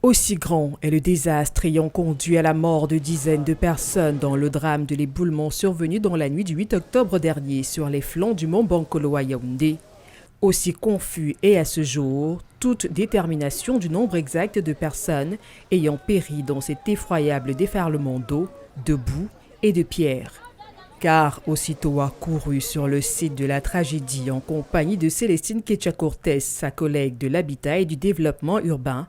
Aussi grand est le désastre ayant conduit à la mort de dizaines de personnes dans le drame de l'éboulement survenu dans la nuit du 8 octobre dernier sur les flancs du mont Bankolo à Yaoundé. Aussi confus est à ce jour toute détermination du nombre exact de personnes ayant péri dans cet effroyable déferlement d'eau, de boue et de pierres. Car aussitôt accouru sur le site de la tragédie en compagnie de Célestine Ketcha-Cortez, sa collègue de l'habitat et du développement urbain,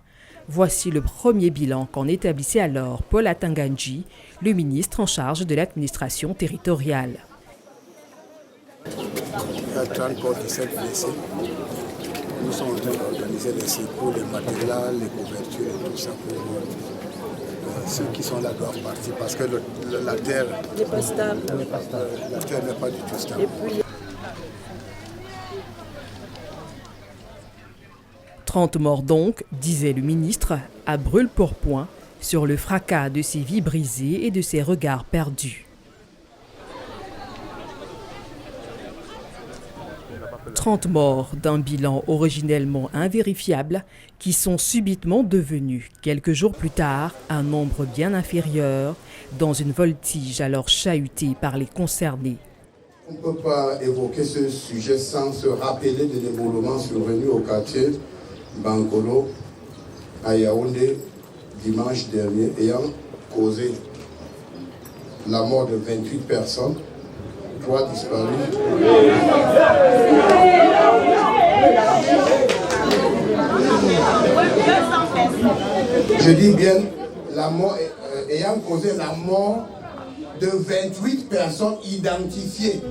voici le premier bilan qu'en établissait alors Paul Atanganji, le ministre en charge de l'administration territoriale. Il y a 30 corps de cette blessés. Nous sommes en train d'organiser les secours, les matériels, les couvertures et tout ça pour ceux qui sont là doivent partir parce que la terre n'est pas stable. La terre n'est pas du tout stable. 30 morts donc, disait le ministre, à brûle-pourpoint, sur le fracas de ces vies brisées et de ces regards perdus. 30 morts d'un bilan originellement invérifiable qui sont subitement devenus, quelques jours plus tard, un nombre bien inférieur dans une voltige alors chahutée par les concernés. On ne peut pas évoquer ce sujet sans se rappeler de l'éboulement survenu au quartier Bankolo à Yaoundé dimanche dernier ayant causé la mort de 28 personnes, 3 disparus. Je dis bien la mort ayant causé la mort de 28 personnes identifiées.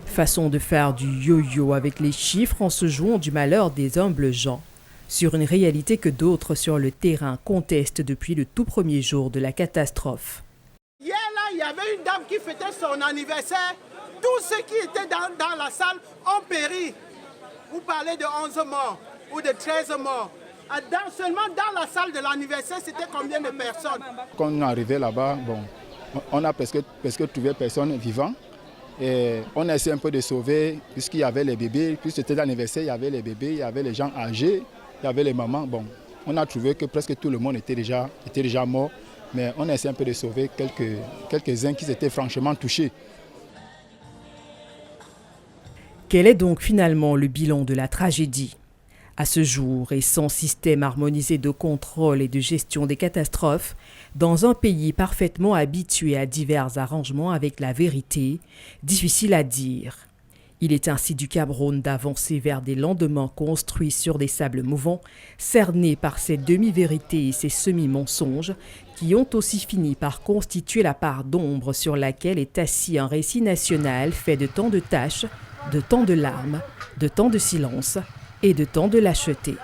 Façon de faire du yo-yo avec les chiffres en se jouant du malheur des humbles gens, sur une réalité que d'autres sur le terrain contestent depuis le tout premier jour de la catastrophe. Hier, là, il y avait une dame qui fêtait son anniversaire. Tous ceux qui étaient dans la salle ont péri. Vous parlez de 11 morts ou de 13 morts. Seulement dans la salle de l'anniversaire, c'était combien de personnes? Quand on est arrivé là-bas, on a presque trouvé personne vivant. Et on a essayé un peu de sauver, puisqu'il y avait les bébés, puisque c'était l'anniversaire, il y avait les bébés, il y avait les gens âgés, il y avait les mamans. Bon, on a trouvé que presque tout le monde était déjà mort, mais on a essayé un peu de sauver quelques-uns qui étaient franchement touchés. Quel est donc finalement le bilan de la tragédie? À ce jour, et sans système harmonisé de contrôle et de gestion des catastrophes, dans un pays parfaitement habitué à divers arrangements avec la vérité, difficile à dire. Il est ainsi du Cameroun d'avancer vers des lendemains construits sur des sables mouvants, cernés par ces demi-vérités et ces semi-mensonges qui ont aussi fini par constituer la part d'ombre sur laquelle est assis un récit national fait de tant de tâches, de tant de larmes, de tant de silence et de tant de lâcheté.